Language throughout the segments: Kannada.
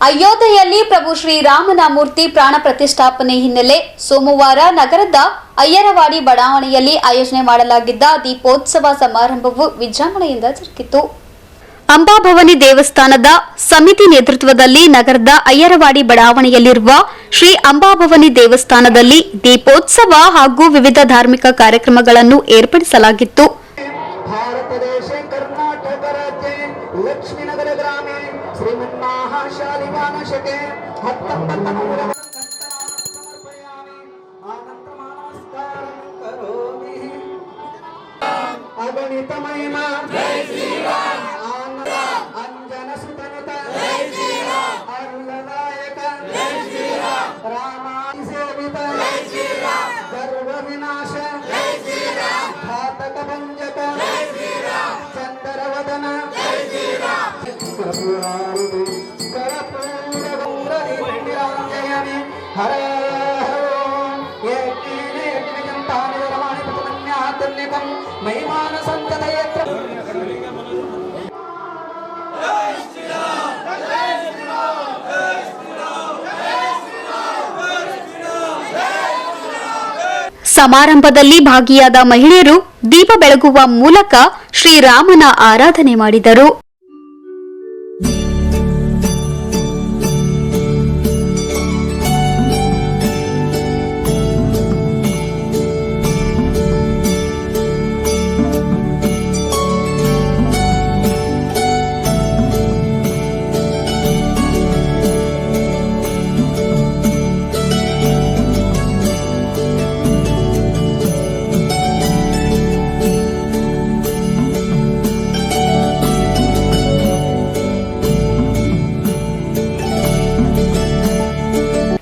ಅಯೋಧ್ಯೆಯಲ್ಲಿ ಪ್ರಭು ಶ್ರೀರಾಮನ ಮೂರ್ತಿ ಪ್ರಾಣ ಪ್ರತಿಷ್ಠಾಪನೆ ಹಿನ್ನೆಲೆ ಸೋಮವಾರ ನಗರದ ಅಯ್ಯರವಾಡಿ ಬಡಾವಣೆಯಲ್ಲಿ ಆಯೋಜನೆ ಮಾಡಲಾಗಿದ್ದ ದೀಪೋತ್ಸವ ಸಮಾರಂಭವು ವಿಜೃಂಭಣೆಯಿಂದ ಜರುಗಿತು. ಅಂಬಾಭವಾನಿ ದೇವಸ್ಥಾನದ ಸಮಿತಿ ನೇತೃತ್ವದಲ್ಲಿ ನಗರದ ಅಯ್ಯರವಾಡಿ ಬಡಾವಣೆಯಲ್ಲಿರುವ ಶ್ರೀ ಅಂಬಾಭವಾನಿ ದೇವಸ್ಥಾನದಲ್ಲಿ ದೀಪೋತ್ಸವ ಹಾಗೂ ವಿವಿಧ ಧಾರ್ಮಿಕ ಕಾರ್ಯಕ್ರಮಗಳನ್ನು ಏರ್ಪಡಿಸಲಾಗಿತ್ತು. लक्ष्मीनगर ग्रामे श्रीमन्महाशालिवानशके अगणितमहिमा अंजनसुतनुत अरुणदायक रामासेवित गर्वविनाश घातक भंजक चंद्रवदन हरे महिमान संततयत्र ಸಮಾರಂಭದಲ್ಲಿ ಭಾಗಿಯಾದ ಮಹಿಳೆಯರು ದೀಪ ಬೆಳಗುವ ಮೂಲಕ ಶ್ರೀರಾಮನ ಆರಾಧನೆ ಮಾಡಿದರು.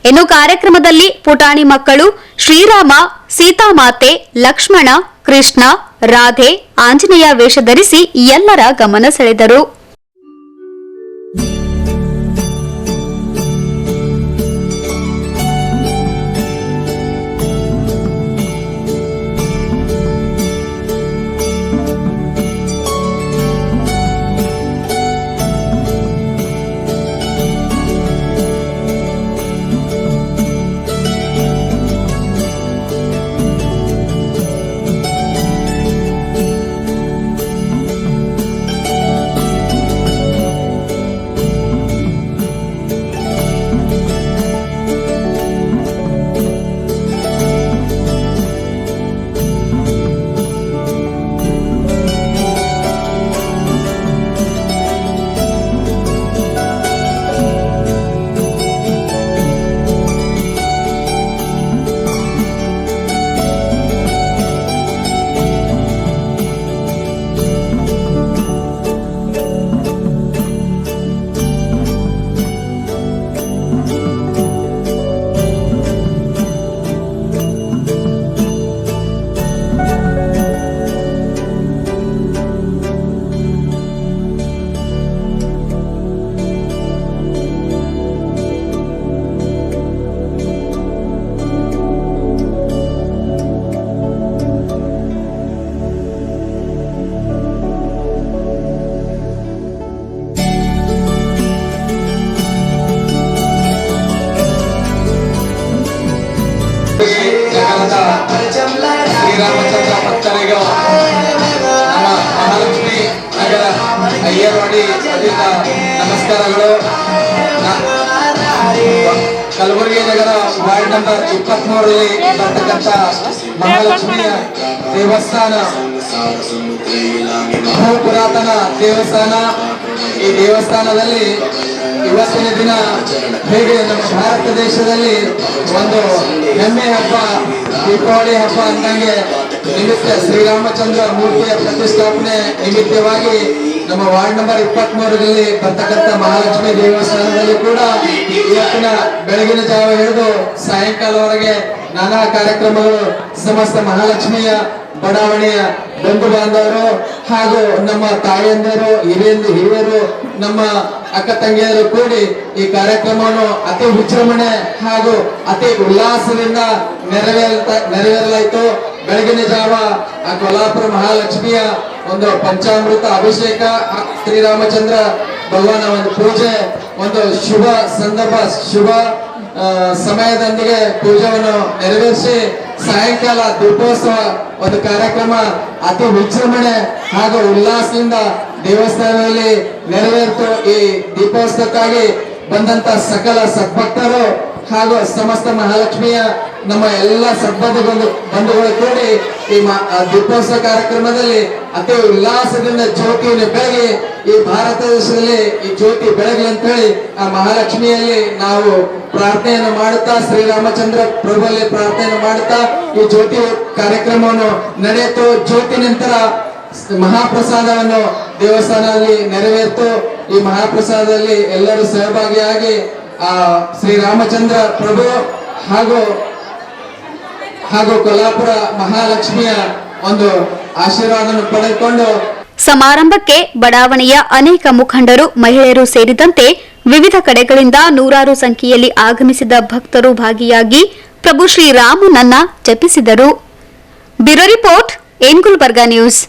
ಇನ್ನು ಕಾರ್ಯಕ್ರಮದಲ್ಲಿ ಪುಟಾಣಿ ಮಕ್ಕಳು ಶ್ರೀರಾಮ, ಸೀತಾಮಾತೆ, ಲಕ್ಷ್ಮಣ, ಕೃಷ್ಣ, ರಾಧೆ, ಆಂಜನೇಯ ವೇಷ ಧರಿಸಿ ಎಲ್ಲರ ಗಮನ ಸೆಳೆದರು. ಶ್ರೀರಾಮಚಂದ್ರ ಭಕ್ತರಿಗೂ ನಮ್ಮ ಮಹಾಲಕ್ಷ್ಮಿ ನಗರ ಅಯ್ಯರವಾಡಿ ನಮಸ್ಕಾರಗಳು. ಕಲಬುರಗಿ ನಗರ ವಾರ್ಡ್ ನಂಬರ್ 23ರಲ್ಲಿ ಬರ್ತಕ್ಕಂಥ ಮಹಾಲಕ್ಷ್ಮಿಯ ದೇವಸ್ಥಾನ ಬಹು ಪುರಾತನ ದೇವಸ್ಥಾನ. ಈ ದೇವಸ್ಥಾನದಲ್ಲಿ ಇವತ್ತಿನ ದಿನ ಹೇಗೆ ನಮ್ಮ ಭಾರತ ದೇಶದಲ್ಲಿ ಒಂದು ಹೆಮ್ಮೆ ಹಬ್ಬ ದೀಪಾವಳಿ ಹಬ್ಬ ಅಂದಂಗೆ ನಿಮಿತ್ತ ಶ್ರೀರಾಮಚಂದ್ರ ಮೂರ್ತಿಯ ಪ್ರತಿಷ್ಠಾಪನೆ ನಿಮಿತ್ತವಾಗಿ ನಮ್ಮ ವಾರ್ಡ್ ನಂಬರ್ 23ರಲ್ಲಿ ಬರ್ತಕ್ಕಂಥ ಮಹಾಲಕ್ಷ್ಮಿ ದೇವಸ್ಥಾನದಲ್ಲಿ ಕೂಡ ಇವತ್ತಿನ ಬೆಳಗಿನ ಜಾವ ಹಿಡಿದು ಸಾಯಂಕಾಲವರೆಗೆ ನಾನಾ ಕಾರ್ಯಕ್ರಮಗಳು ಸಮಸ್ತ ಮಹಾಲಕ್ಷ್ಮಿಯ ಬಡಾವಣೆಯ ಬಂಧು ಬಾಂಧವರು ಹಾಗೂ ನಮ್ಮ ತಾಯಂದಿರು, ಹಿರಿಯರು, ನಮ್ಮ ಅಕ್ಕ ತಂಗಿಯರು ಕೂಡಿ ಈ ಕಾರ್ಯಕ್ರಮವನ್ನು ಅತಿ ವಿಜೃಂಭಣೆ ಹಾಗೂ ಅತಿ ಉಲ್ಲಾಸದಿಂದ ನೆರವೇರಲಾಯಿತು. ಬೆಳಗಿನ ಜಾವ ಆ ಕೊಲ್ಲಾಪುರ ಮಹಾಲಕ್ಷ್ಮಿಯ ಒಂದು ಪಂಚಾಮೃತ ಅಭಿಷೇಕ ಶ್ರೀರಾಮಚಂದ್ರ ಭಗವಾನ ಒಂದು ಪೂಜೆ, ಒಂದು ಶುಭ ಸಂದರ್ಭ, ಶುಭ ಸಮಯದೊಂದಿಗೆ ಪೂಜೆಯನ್ನು ನೆರವೇರಿಸಿ ಸಾಯಂಕಾಲ ದೀಪೋತ್ಸವ ಒಂದು ಕಾರ್ಯಕ್ರಮ ಅತಿ ವಿಜೃಂಭಣೆ ಹಾಗೂ ಉಲ್ಲಾಸದಿಂದ ದೇವಸ್ಥಾನದಲ್ಲಿ ನೆರವೇರಿತು. ಈ ದೀಪೋತ್ಸವಕ್ಕಾಗಿ ಬಂದಂತ ಸಕಲ ಸದ್ಭಕ್ತರು ಹಾಗೂ ಸಮಸ್ತ ಮಹಾಲಕ್ಷ್ಮಿಯ ನಮ್ಮ ಎಲ್ಲ ಬಂಧುಗಳು ಕೂಡಿ ಈ ದೀಪೋತ್ಸವ ಕಾರ್ಯಕ್ರಮದಲ್ಲಿ ಅತಿ ಉಲ್ಲಾಸದಿಂದ ಜ್ಯೋತಿಯನ್ನು ಬೆಳಗಿ ಈ ಭಾರತ ದೇಶದಲ್ಲಿ ಈ ಜ್ಯೋತಿ ಬೆಳಗಲಿ ಅಂತ ಹೇಳಿ ಆ ಮಹಾಲಕ್ಷ್ಮಿಯಲ್ಲಿ ನಾವು ಪ್ರಾರ್ಥನೆಯನ್ನು ಮಾಡುತ್ತಾ, ಶ್ರೀರಾಮಚಂದ್ರ ಪ್ರಭುವಲ್ಲಿ ಪ್ರಾರ್ಥನೆಯನ್ನು ಮಾಡುತ್ತಾ ಈ ಜ್ಯೋತಿ ಕಾರ್ಯಕ್ರಮವನ್ನು ನಡೆಯಿತು. ಜ್ಯೋತಿ ನಂತರ ಮಹಾಪ್ರಸಾದವನ್ನು ದೇವಸ್ಥಾನದಲ್ಲಿ ನೆರವೇರಿತು. ಈ ಮಹಾಪ್ರಸಾದದಲ್ಲಿ ಎಲ್ಲರೂ ಸಹಭಾಗಿಯಾಗಿ ಆ ಶ್ರೀರಾಮಚಂದ್ರ ಪ್ರಭು ಹಾಗೂ ಕೊಲ್ಲಾಪುರ ಮಹಾಲಕ್ಷ್ಮಿಯ ಒಂದು ಆಶೀರ್ವಾದವನ್ನು ಪಡೆದುಕೊಂಡು ಸಮಾರಂಭಕ್ಕೆ ಬಡಾವಣೆಯ ಅನೇಕ ಮುಖಂಡರು, ಮಹಿಳೆಯರು ಸೇರಿದಂತೆ ವಿವಿಧ ಕಡೆಗಳಿಂದ ನೂರಾರು ಸಂಖ್ಯೆಯಲ್ಲಿ ಆಗಮಿಸಿದ ಭಕ್ತರು ಭಾಗಿಯಾಗಿ ಪ್ರಭು ಶ್ರೀರಾಮನನ್ನ ಜಪಿಸಿದರು. ಬ್ಯೂರೋ ರಿಪೋರ್ಟ್, ಏನ್ ಗುಲ್ಬರ್ಗಾ ನ್ಯೂಸ್.